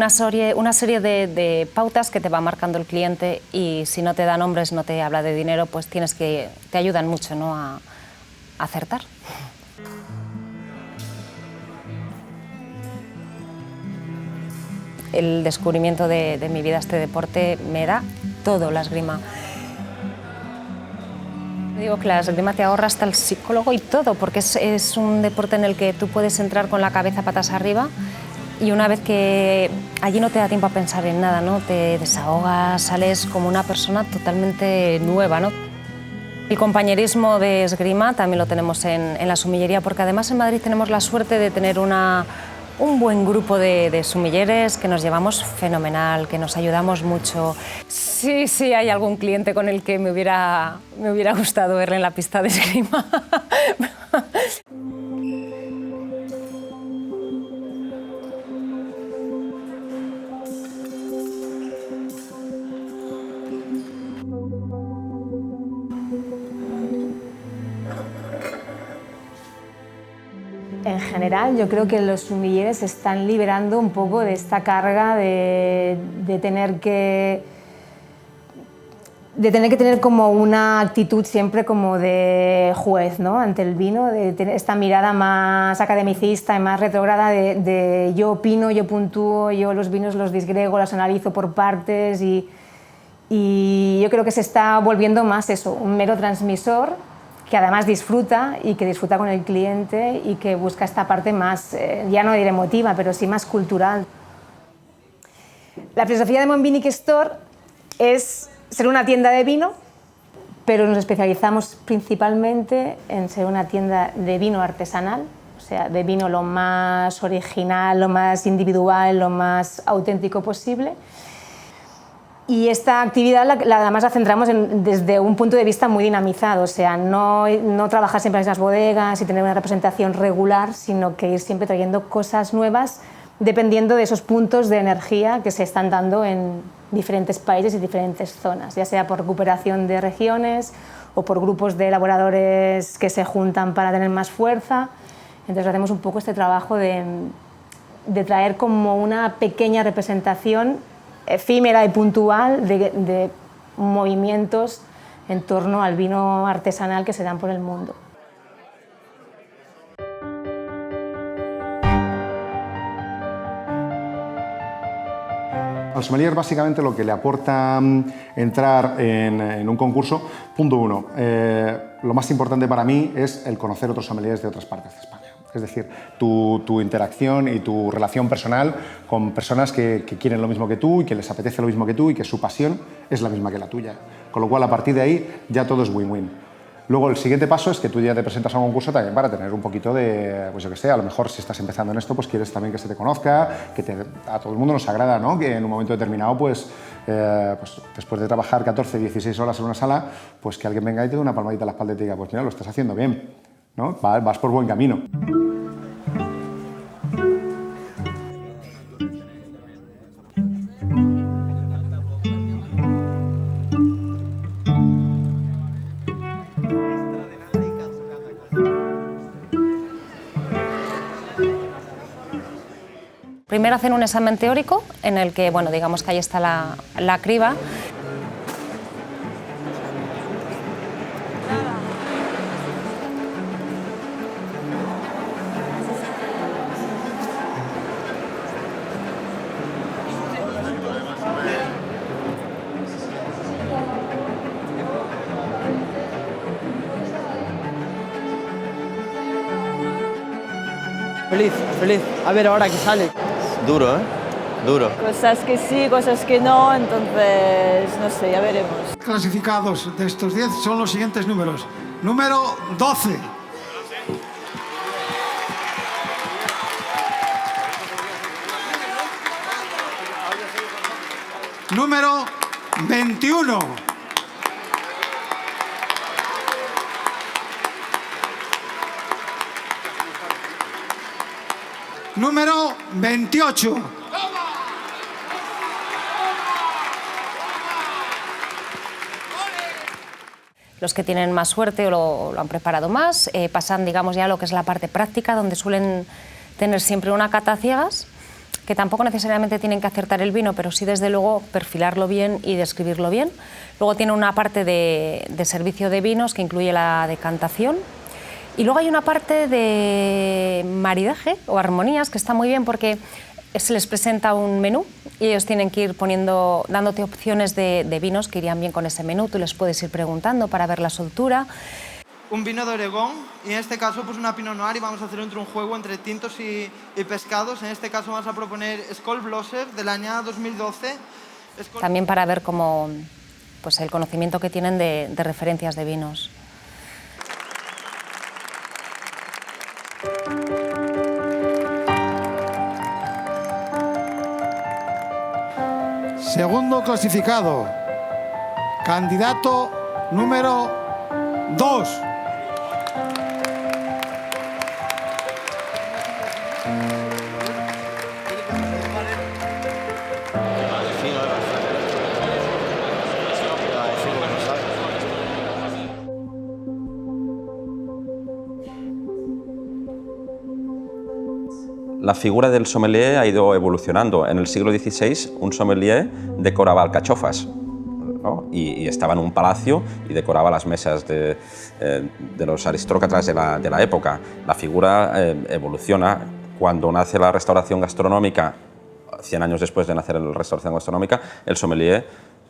serie de pautas que te va marcando el cliente y si no te da nombres, no te habla de dinero, pues te ayudan mucho, ¿no?, a acertar. El descubrimiento de mi vida, este deporte, me da todo la esgrima. Digo que la esgrima te ahorra hasta el psicólogo y todo, porque es un deporte en el que tú puedes entrar con la cabeza patas arriba y una vez que allí no te da tiempo a pensar en nada, ¿no? Te desahogas, sales como una persona totalmente nueva, ¿no? El compañerismo de esgrima también lo tenemos en la sumillería, porque además en Madrid tenemos la suerte de tener un buen grupo de sumilleres que nos llevamos fenomenal, que nos ayudamos mucho. Sí, hay algún cliente con el que me hubiera gustado verle en la pista de esgrima. En general, yo creo que los sumilleres están liberando un poco de esta carga de tener que tener como una actitud siempre como de juez, ¿no?, ante el vino, de tener esta mirada más academicista y más retrógrada de yo opino, yo puntúo, yo los vinos los disgrego, los analizo por partes y yo creo que se está volviendo más eso, un mero transmisor que además disfruta y que disfruta con el cliente y que busca esta parte más, ya no diré emotiva, pero sí más cultural. La filosofía de Monbinic Store es ser una tienda de vino, pero nos especializamos principalmente en ser una tienda de vino artesanal, o sea, de vino lo más original, lo más individual, lo más auténtico posible. Y esta actividad además la centramos desde un punto de vista muy dinamizado, o sea, no trabajar siempre en las bodegas y tener una representación regular, sino que ir siempre trayendo cosas nuevas dependiendo de esos puntos de energía que se están dando en diferentes países y diferentes zonas, ya sea por recuperación de regiones o por grupos de elaboradores que se juntan para tener más fuerza. Entonces hacemos un poco este trabajo de traer como una pequeña representación efímera y puntual de movimientos en torno al vino artesanal que se dan por el mundo. Al sommelier básicamente lo que le aporta entrar en un concurso, punto uno, lo más importante para mí es el conocer otros sommeliers de otras partes de España. Es decir, tu interacción y tu relación personal con personas que quieren lo mismo que tú y que les apetece lo mismo que tú y que su pasión es la misma que la tuya. Con lo cual, a partir de ahí, ya todo es win-win. Luego, el siguiente paso es que tú ya te presentas a un concurso también para tener un poquito de, pues yo que sé, a lo mejor si estás empezando en esto, pues quieres también que se te conozca, a todo el mundo nos agrada, ¿no? Que en un momento determinado, pues después de trabajar 14, 16 horas en una sala, pues que alguien venga y te dé una palmadita a la espalda y te diga, pues mira, lo estás haciendo bien, ¿no? Vas por buen camino. Primero hacen un examen teórico en el que, bueno, digamos que ahí está la criba. Feliz, feliz. A ver ahora qué sale. Duro, ¿eh? Duro. Cosas que sí, cosas que no, entonces no sé, ya veremos. Clasificados de estos 10 son los siguientes números. Número 12. Número 21. Número 28. Los que tienen más suerte o lo han preparado más, pasan, digamos, ya a lo que es la parte práctica, donde suelen tener siempre una cata a ciegas, que tampoco necesariamente tienen que acertar el vino, pero sí, desde luego, perfilarlo bien y describirlo bien. Luego tiene una parte de servicio de vinos que incluye la decantación. Y luego hay una parte de maridaje o armonías que está muy bien porque se les presenta un menú y ellos tienen que ir dándote opciones de vinos que irían bien con ese menú. Tú les puedes ir preguntando para ver la soltura. Un vino de Oregón y en este caso pues una Pinot Noir y vamos a hacer un juego entre tintos y pescados. En este caso vamos a proponer Skol Blosser del año 2012. También para ver cómo, pues, el conocimiento que tienen de referencias de vinos. Segundo clasificado, candidato número 2. La figura del sommelier ha ido evolucionando. En el siglo XVI, un sommelier decoraba alcachofas, ¿no? Y estaba en un palacio y decoraba las mesas de los aristócratas de la época. La figura evoluciona cuando nace la restauración gastronómica. 100 años después de nacer la restauración gastronómica, el sommelier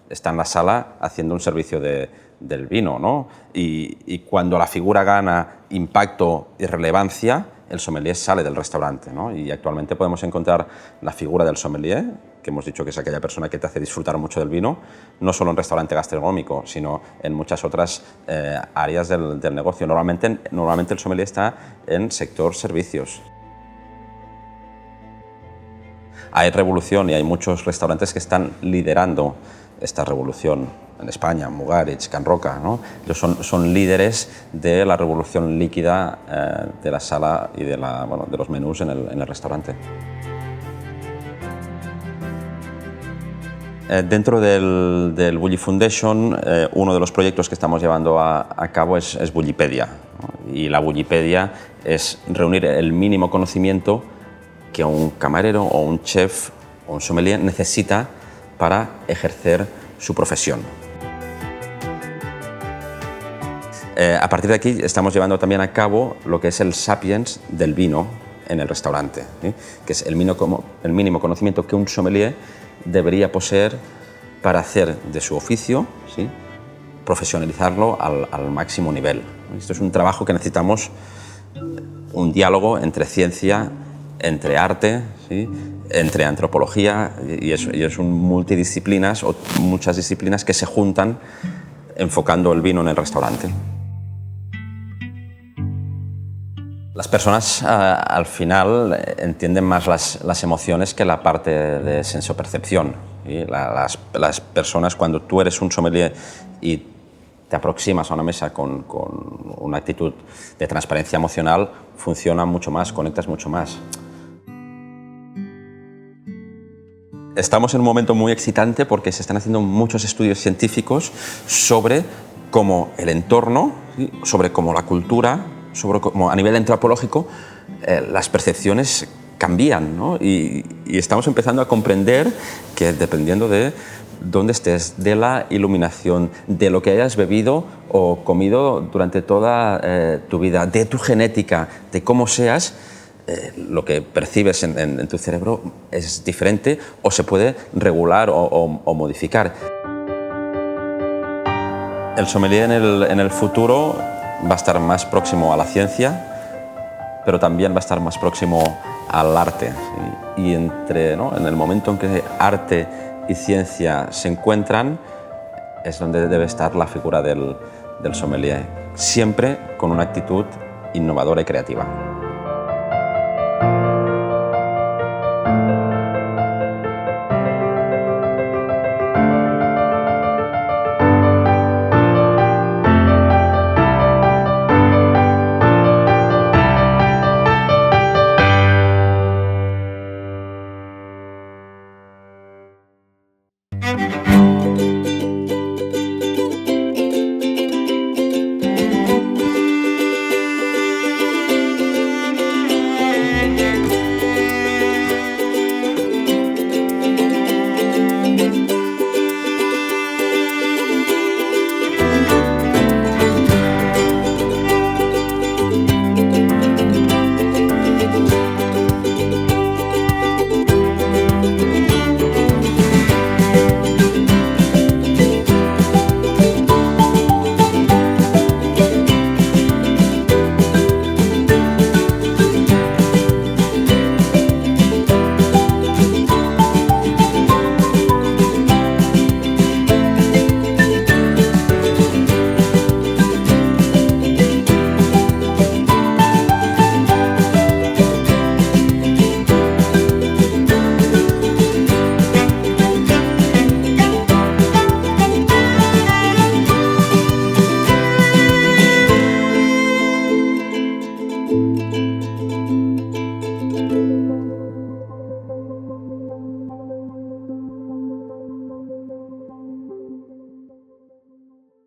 está en la sala haciendo un servicio del vino, ¿no? Y cuando la figura gana impacto y relevancia, el sommelier sale del restaurante, ¿no? Y actualmente podemos encontrar la figura del sommelier, que hemos dicho que es aquella persona que te hace disfrutar mucho del vino, no solo en restaurante gastronómico, sino en muchas otras áreas del negocio. Normalmente el sommelier está en sector servicios. Hay revolución y hay muchos restaurantes que están liderando esta revolución. En España, Mugaritz, Can Roca, ¿no? Ellos son líderes de la revolución líquida de la sala y de los menús en el restaurante. Dentro del Bulli Foundation, uno de los proyectos que estamos llevando a cabo es Bullipedia, ¿no? Y la Bullipedia es reunir el mínimo conocimiento que un camarero o un chef o un sommelier necesita para ejercer su profesión. A partir de aquí estamos llevando también a cabo lo que es el Sapiens del vino en el restaurante, ¿sí? Que es el mínimo conocimiento que un sommelier debería poseer para hacer de su oficio, ¿sí?, profesionalizarlo al máximo nivel. Esto es un trabajo que necesitamos un diálogo entre ciencia, entre arte, ¿sí?, entre antropología, y es un multidisciplinas o muchas disciplinas que se juntan enfocando el vino en el restaurante. Las personas al final entienden más las emociones que la parte de sensopercepción. ¿Sí? Las personas, cuando tú eres un sommelier y te aproximas a una mesa con una actitud de transparencia emocional, funciona mucho más, conectas mucho más. Estamos en un momento muy excitante porque se están haciendo muchos estudios científicos sobre cómo el entorno, ¿sí?, sobre cómo la cultura, sobre cómo a nivel antropológico las percepciones cambian, ¿no? Y estamos empezando a comprender que dependiendo de dónde estés, de la iluminación, de lo que hayas bebido o comido durante toda tu vida, de tu genética, de cómo seas, lo que percibes en tu cerebro es diferente o se puede regular o modificar. El sommelier en el futuro va a estar más próximo a la ciencia, pero también va a estar más próximo al arte. ¿Sí? Y ¿no?, en el momento en que arte y ciencia se encuentran, es donde debe estar la figura del sommelier, siempre con una actitud innovadora y creativa.